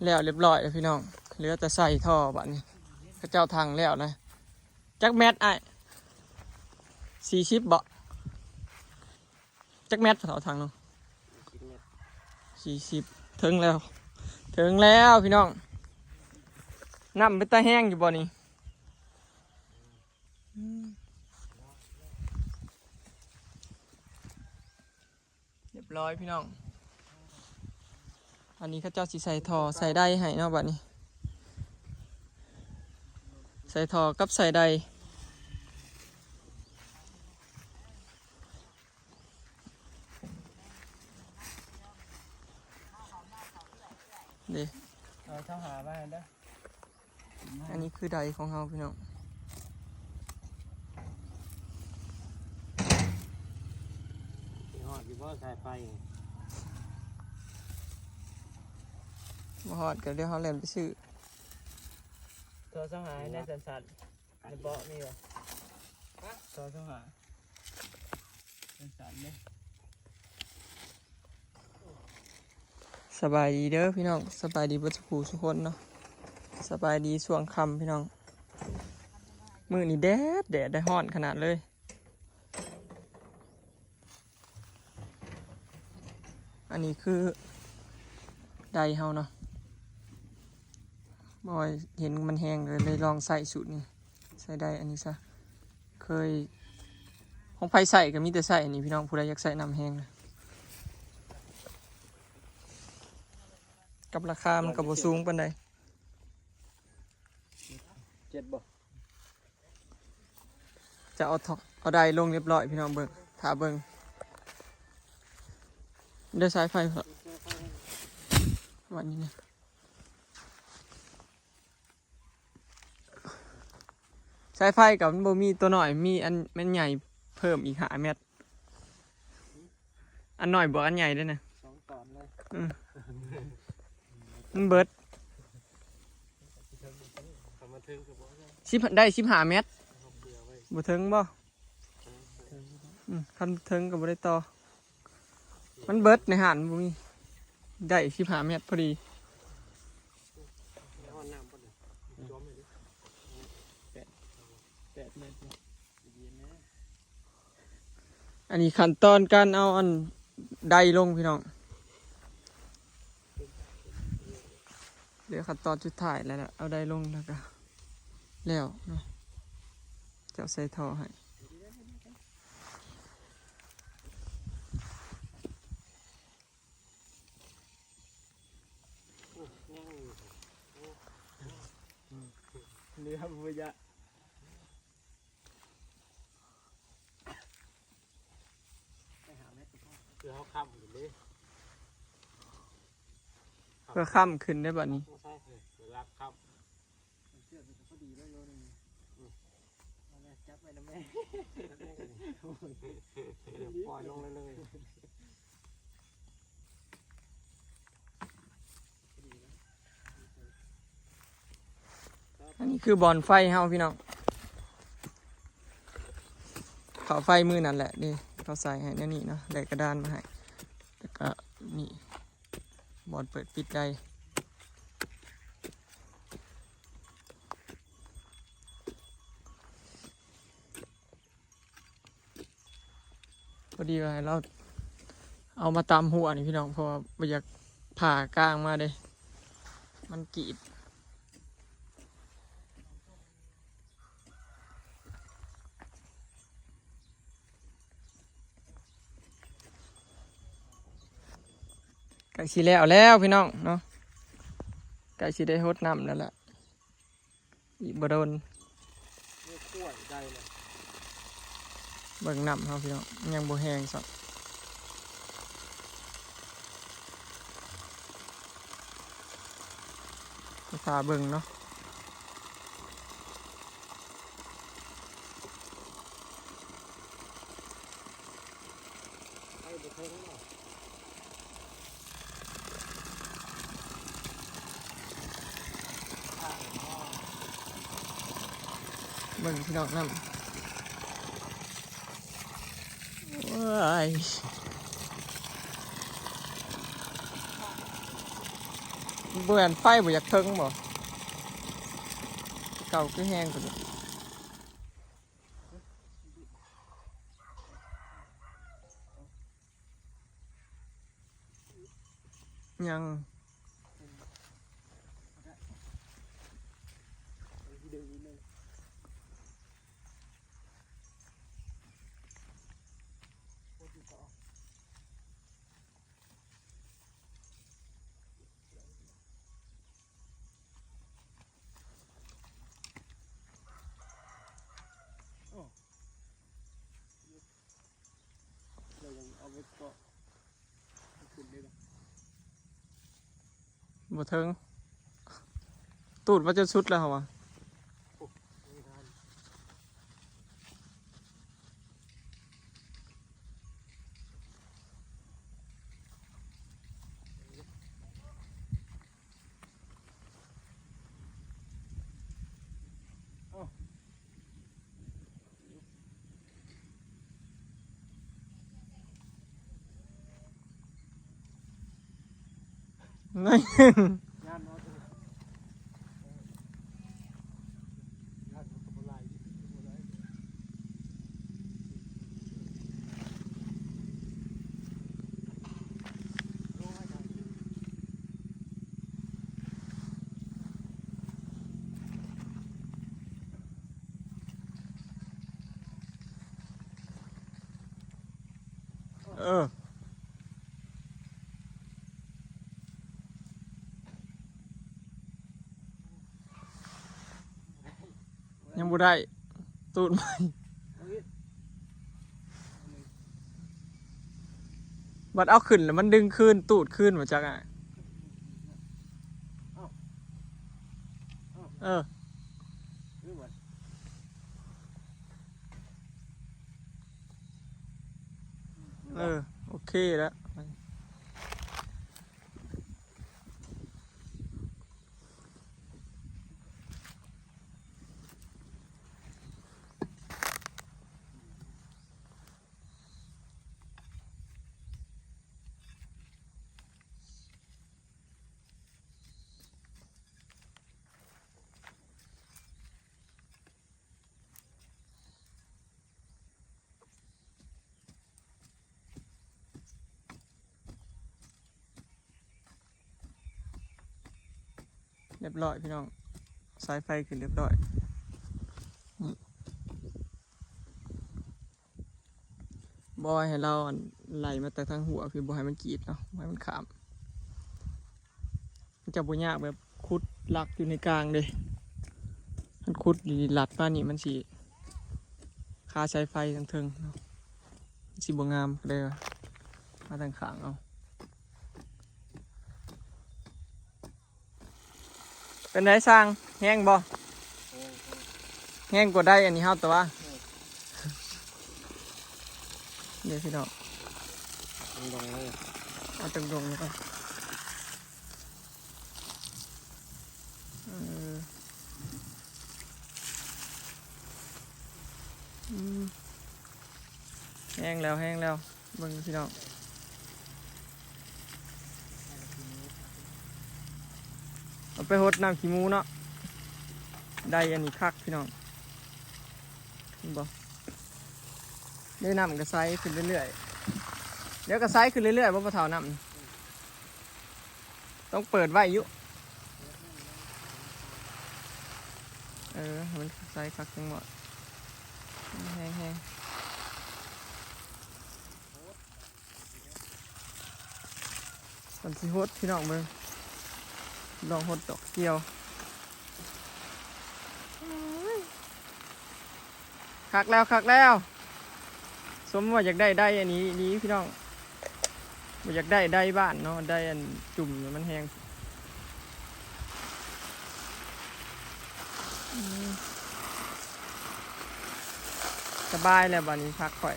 แล้วเรียบร้อยแล้วพี่น้องเหลือแต่ใส่ท่อบัดนี้พระเจ้าทางแล้วนะจักแมทไอ้40บ่จักแมทเสาทางเนาะ40ถึงแล้วพี่น้องน้ำเป็นตาแห้งอยู่บ่นี่เรียบร้อยพี่น้องอันนี้ข้าเจ้าสิใส่ท่อใส่ได้ให้เนาะบัดนี้ใส่ท่อกับใส่ได้เด้เอาเท้าหามาเด้ออันนี้คือใดของเราพี่น้องหอดอยู่บ่สายไฟมาหอดกันเดี๋ยวเขาเล่นไปซื้อโทรสหายในสันๆในเบาะมีวะโทรสหายสันๆเนี่ยสบายดีเด้อพี่น้องสบายดีเบิดทุกคนเนาะสบายดีช่วงค่ำพี่น้องมื้อนี้แดดได้ฮ้อนขนาดเลยอันนี้คือไดเฮาเนาะบอยเห็นมันแห้งเลยลองใส่สูตรนี้ใส่ได้อันนี้ซะเคยของไผใส่ก็มีแต่ใส่อันนี้พี่น้องผู้ใดอยากใส่น้ำแห้งนะกับราคามันก็บ่สูงปานใด7บ่จะเอาไดลงเรียบร้อยพี่น้องเบิ่งถ้าเบิ่งได้สายไฟครับวันนี้นะสายไฟกับมันบ่มีตัวหน่อยมีอันมันใหญ่เพิ่มอีก5 เมตรอันหน่อยบวกอันใหญ่ด้วยนะ2ตอนเลยมันเบิดได้15 เมตรบ่ถึงบ่คันถึงก็บ่ได้ต่อมันเบิดในหันบ่มีได้15 เมตรพอดีอันนี้ขั้นตอนการเอาอันไดลงพี่น้องเดี๋ยวขั้นตอนสุดท้ายแล้วเอาไดลงแล้วก็แล้วเนาะจะใส่ท่อให้เรือบุญยะคือเขาค้ำอยู่เลยเพื่อข้ามขึ้นได้แบบนี้รักครับปล่อยลงเลยอันนี้คือบอลไฟเฮาพี่น้องเขาไฟมือนั่นแหละนี่เขาใส่ให้นี่เนาะได้กระดานมาให้แล้วก็นี่บอลเปิดปิดได้พอดีว่าเราเอามาตามหัวนี่พี่น้องเพราะว่าไม่อยากผ่ากลางมาเลยมันกรีดไก่สีแล้วพี่น้องเนาะไก่สีได้ฮดน้ำแล้วแหละอีกบโดนเบิ่งน้ำเขาพี่น้องยังบ่แห้งสักตาเบิ่งเนาะเบิ่งพี่น้องน้ำว้าย เ เบื่อนไฟบ่อยากเทิงบ่เก่าคือแห้งกว่านี้ยัง เอาไปเกาะขึ้นได้หรอ บ่เทิงตูดว่าจะสุดแล้วเหรอวะ ไม่ทันนั่น งานน้อยจังงานมันก็บ่หลายบ่หลายโอ้ยได้ เออยังบ่ได้ตูดใหม่ เอาอีก บัดเอาขึ้นแล้วมันดึงขึ้นตูดขึ้นมาจักอ่ะเออ หรือว่า เออ โอเคแล้ว เรียบร้อยพี่น้องสายไฟขึ้นเรียบร้อยบอยให้เราอันไหลมาแต่ทางหัวคือบอยให้มันกรีดเนาะบ่ให้มันขามมันจะบ่ยากแบบคุดหลักอยู่ในกลางเลยมันคุดดีหลัดป้านี่มันสิคาสายไฟทั้งเทิงเนาะมันสิบ่งามก็เลยว่ามาทางขางเอาเป็นไงสร้างแห้งบ่ โอ้ย แห้งกว่าได้อันนี้เฮาแต่ว่าเดี๋ยวพี่น้อง ลงเลย เอาตรงๆแล้วก็เอออืมแห้งแล้วแห้งแล้วเบิ่งพี่น้องเอาไปหดน้ำขี้หมูเนาะได้อันนี้คักพี่น้องเห็นบ่ได้น้ำกระไซขึ้นเรื่อยๆเดี๋ยวกระไซขึ้นเรื่อยๆบ่ปะเท่าน้ำต้องเปิดไว้อยู่เออให้มันไซคักจังหวะแห้งๆมันสิหดพี่น้องเบิ่งลองหดดอกเกี่ยวคักแล้วคักแล้วสมว่าอยากได้อันนี้ดีพี่น้องบ่อยากได้บ้านเนาะได้อันจุ่มแล้วมันแห้งสบายแล้วบ้านนี้พักค่อย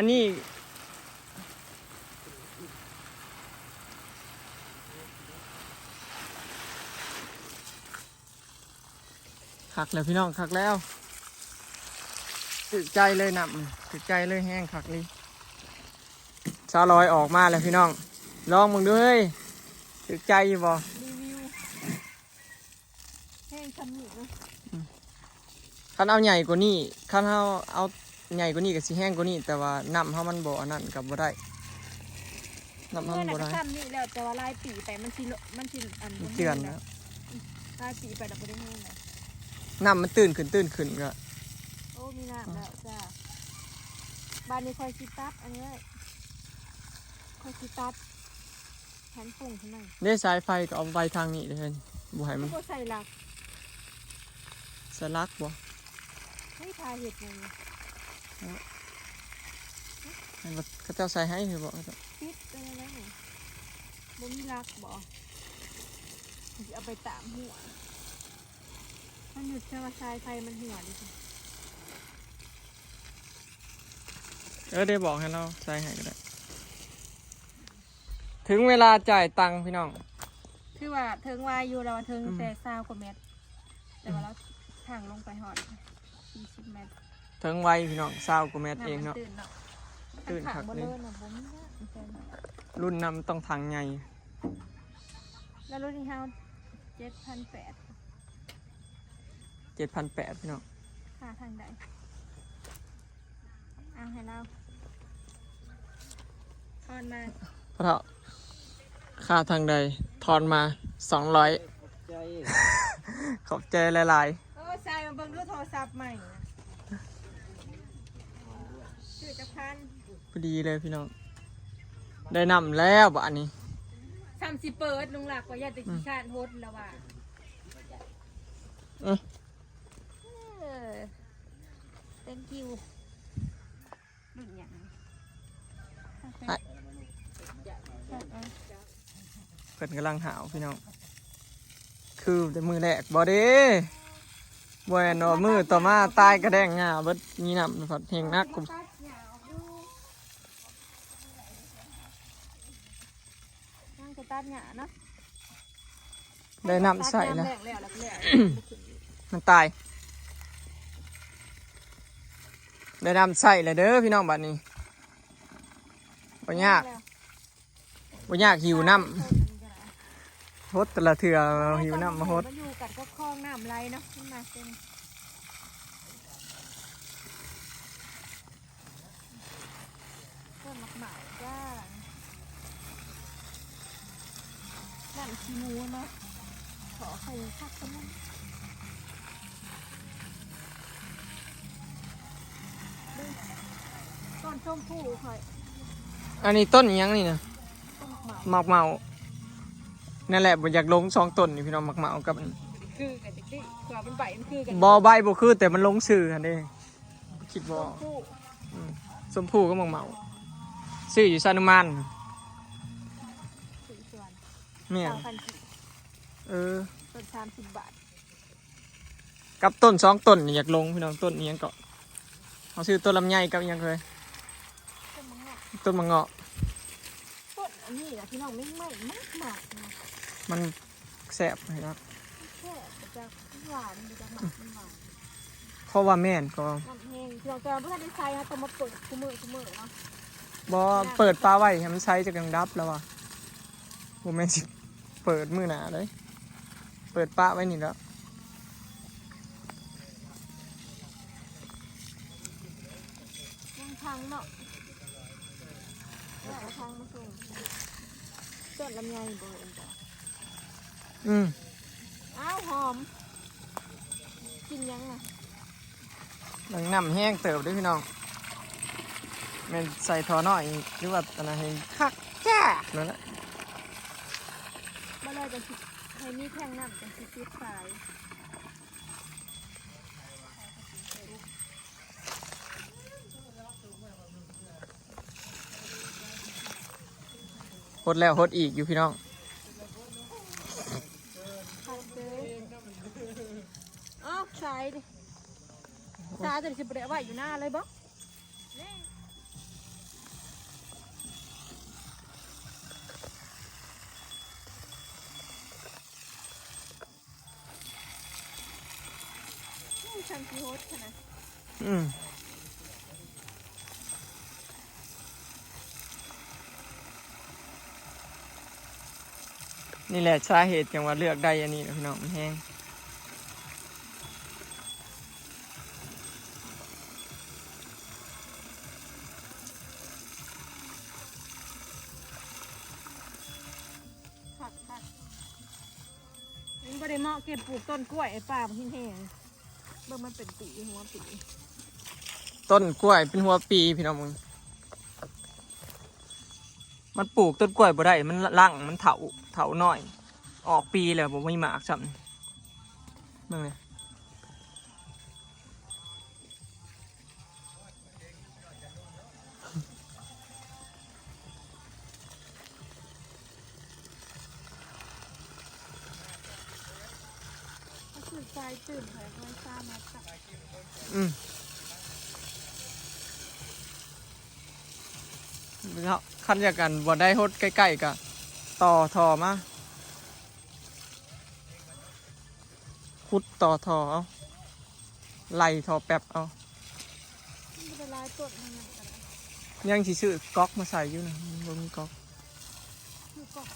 อันนี้คักแล้วพี่น้องคักแล้วถึกใจเลยนำถึกใจเลยแห้งคักเลยสาวลอยออกมาแล้วพี่น้องลองมึงดูเฮ้ยถึกใจอยู่บ่ รีวิวแห้งทำหนิเลย คันเอาใหญ่กว่านี้คันเอาใหญ่กว่านี้ก็สิแห้งกว่านี้แต่ว่าน้ำเฮามันบ่อันนั้นกับบ่ได้น้ำเฮา เมื่อ มัน ไหร่ บ่ ก็ ได้ ทำนี่แล้วแต่ว่าลายปีไปมันสิอัน มันเจือนนะ ลายปีไปแล้วบ่ได้แห้งเลย น้ำมันตื่นขึ้นก็ โอ้มีน้ำแล้วจ้าบ้านนี้คอยคิดตัดอันนี้เลยคอยคิดตัดแผนปุ่งขึ้นมา ได้สายไฟก็เอาไปทางนี้เลยบ่ให้มัน ก็ใส่หลัก สลักบ่ ให้ทาเห็ดไง ให้ว่าเขาเจ้าใส่ให้คือบ่ ปิดอะไรแล้วบ่มีหลักบ่สิเอาไปตามหัวมันหยุดจะมาทรายไฟมันหัวดิค่ะ ได้บอกให้เราใส่ให้ก็ได้ถึงเวลาจ่ายตังค์พี่น้อง คือว่าเทิงวายอยู่เราเทิงแต่20 กว่าเมตรแต่ว่าเราทางลงไปหอด40 เมตร ถึงไวพี่น้อง20กว่าเมตรเองเนาะ ตื่นเนาะ ตื่น ขั คั ง ก บน เล เลย ยนะผมนี่ รุ่นนำต้องทางใหญ่ แล้วรุ่นที่เฮา7,800 7,800พี่น้อง ค่าทางใดเอาให้เราทอนมา เพราะค่าทางใดทอนมา200 ใจ ขอบใจหลาย โอ้ใส่มาเบิ่งดูโทรศัพท์ใหม่นะชื่อจะพัน ๆพอดีเลยพี่น้องได้นำแล้วบ่อันนี้ 30 เปิดลุงหลักว่าอย่าติดขี้คร้านโฮดแล้วว่า อื้อ thank you รุ่นหยัง ให้เพิ่นกำลังหาวพี่น้องคือแต่มือแรกบ่เด้บ่แม่นว่ามือต่อมาตายกระแดงงาเบิดมีน้ำพัดเฮงนักกู นั่งจะตัดหญ้าเนาะ ได้น้ำใส่แล้ว ตัดยามแรกแล้ว มันตายได้น้ำใส่เลยเด้อพี่น้องบัดนี้บ่ยากบ่ยากหิวน้ำฮดแต่ละเถื่อหิวน้ำมาฮด มันอยู่กัดก็คลองน้ำไหลเนาะขึ้นมาเป็นต้นมะหม่าจ้าน้ำขี้หมูเนาะขอใส่คักกันนั่นต้นชมพู่ค่อย อันนี้ต้นอิหยังนี่นะ ต้นหม่า หมากเมานั่นแหละบ่อยากลง2ต้นนี่พี่น้องหมากเมากับอัน คือกันจริงๆเผื่อมันใบมันคือกัน บ่ใบบ่คือแต่มันลงชื่อหั่นเด้คิดบ่ ชมพู่ สมพู่ก็หมากเมาซื้ออยู่ซานุมาน สี่ส่วน แม่น 3,000 กิ เออ ต้น30 บาท กับต้น2ต้นนี่อยากลงพี่น้องต้นอิหยังก็เขาซื้อต้นลำไยกับอิหยังเคย ต้นมะงอก ต้นมะเงาะ ต้นอันนี้นะพี่น้องไม่ไหม้มากๆนะ มันแซ่บนะครับ แค่จะหวานจะหมักมันหวาน เพราะว่าแม่นก็ น้ำแห้งพี่น้องจะเพื่อนได้ใช้ค่ะต้องมาเปิดคุมือเนาะ บ่เปิดปลาไว้ให้มันใช้จะกังดับแล้วว่ะบ่แม่นสิเปิดมื้อหน้าเลยเปิดปลาไว้นี่แล้ว ยังทางเนาะแล้วทางมาส่งต้นลำไยเบอร์เองจ้ะ อืม อ้าวหอมกินยังอ่ะ หลังน้ำแห้งเติบด้วยพี่น้องแม่นใส่ทอน้อยหรือว่าอันนั้นให้คักแจ้นั่นแหละ มาเลยจะคิดให้มีแท่งน้ำจะคิดติดสาย หดแล้วหดอีกอยู่พี่น้อง ทานเลยอ้าวสายดิสายจะสิบเดียวไว้อยู่หน้าเลยบ่ ที่โฮสขนาด นี่แหละสาเหตุจังว่าเลือกได้อันนี้นะพี่น้องมันแห้ง ผักมันไม่ได้เหมาะเก็บปลูกต้นกล้วยไอ้ป่ามันแห้งเบิ่งมันเป็นปีหัวปี ต้นกล้วยเป็นหัวปีพี่น้องมึงมันปลูกต้นกล้วยบ่ได้มันลั่งมันเถาน้อย ออกปีแล้วบ่มีหมากซ้ำเบิ่งเลย ก็คือใจตื่นแผลไว้ซ่ามาค่ะ คันจากกันบ่ได้ฮดใกล้ๆกะต่อทอมาขุดต่อทอเอาไล่ทอแป๊บเอา มันเป็นลายต้นมันนั่นกัน ยังสิซื้อก๊อกมาใส่อยู่นะบ่มีก๊อก คือกอก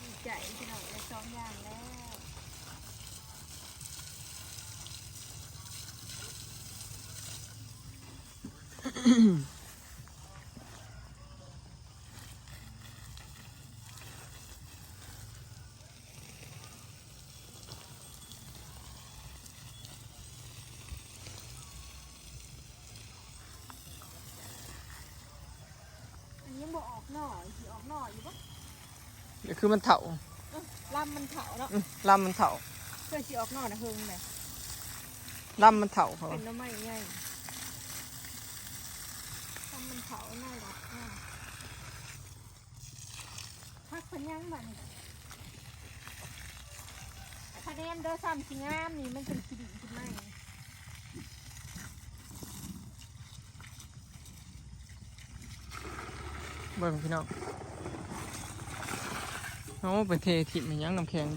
ดีใจที่เราได้สองอย่างแล้วอันนี้ยังบอกออกหน่อยสิออกหน่อยอยู่ปะ เดี๋ยวคือมันเถา ลำมันเถาเนาะ ลำมันเถา เพื่อสิออกหน่อยนะเฮิงเลย ลำมันเถาเขา เป็นน้ำไม้ใหญ่ลำมันเถาหน่อยละพักพันยังบัดนคะแนนเด้อซ้ำสิงามนี่มันเป็นขีดินขึ้นมา เบิ่งพี่น้องเอาไปเทถิ่มยังน้ำแข็ง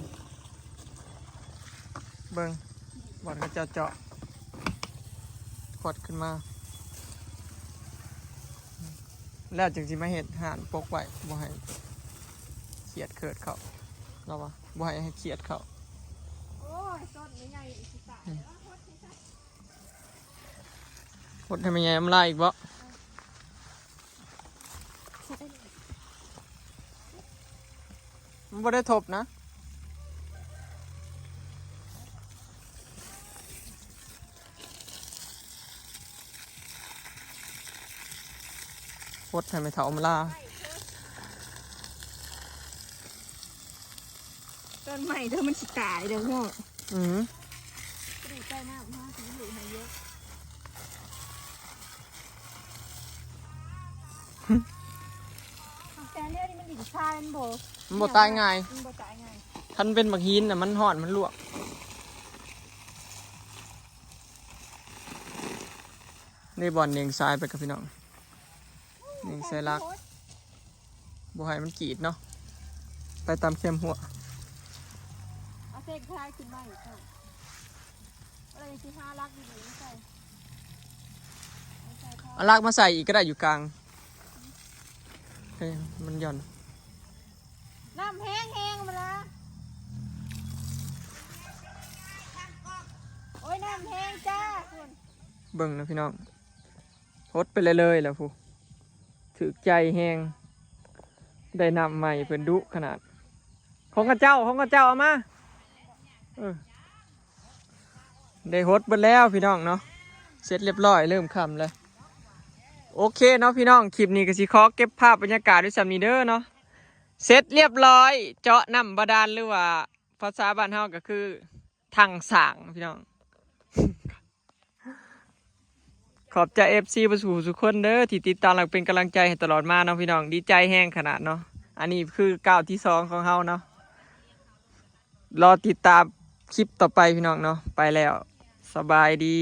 เบิ่งบอดก็จะเจาะขวดขึ้นมาแล้วจึงสิมาเห็ดห่านปกไว้บ่ให้เขียดเกิดเขาเราว่าบ่ให้เขียดเขา โอ้ยต้นใหญ่ๆอีกสิตายแล้วโคตรใหญ่ หดให้มันใหญ่น้ำลายอีกบ่ ใช่เลย มันบ่ได้ทบนะหดให้มันเถามันลา ต้นใหม่เด้อมันสิตายเด้อพ่อ อือ ก็ดีใจมากมากถึงอยู่ให้เยอะแต่เนี่ยนี่มันดิ่งชายมันโบ มันบ่ตายง่าย มันบ่ตายง่าย คันเป็นบักหินน่ะมันห่อนมันลวกนี่บอลเนียงซ้ายไปกับพี่น้องเนียงซ้ายลักบ่ให้มันกรีดเนาะไปตามเข้มหัว เอาเส้นชายขึ้นมาอีกเถอะอะไรที่ห้ารักดีๆไม่ใช่ไม่ใช่พ่อ เอาลากมาใส่อีกก็ได้อยู่กลางเฮ้ยมันหย่อน น้ำแห้งๆมาละโอ้ยน้ำแห้งจ้าคุณ เบิ่งนะพี่น้องฮดไปเลยๆแล้วผู้ถือใจแห้งได้นำใหม่เพิ่นดุขนาดของกระเจ้าเอามาได้ฮดเบิดแล้วพี่น้องเนาะเสร็จเรียบร้อยเริ่มค่ำแล้วโอเคเนาะพี่น้องคลิปนี้ก็สิขอเก็บภาพบรรยากาศด้วยสำนีเด้อเนาะเสร็จเรียบร้อยเจาะน้ำบาดาลหรือว่าภาษาบ้านเฮาก็คือทางสร้างพี่น้อง ขอบใจ FC ประสูสุกคนเด้อที่ติดตามหลักเป็นกำลังใจให้ตลอดมาเนาะพี่น้องดีใจแห้งขนาดเนาะอันนี้คือก้าวที่2ของเฮาเนาะรอติดตามคลิปต่อไปพี่น้องเนาะไปแล้วสบายดี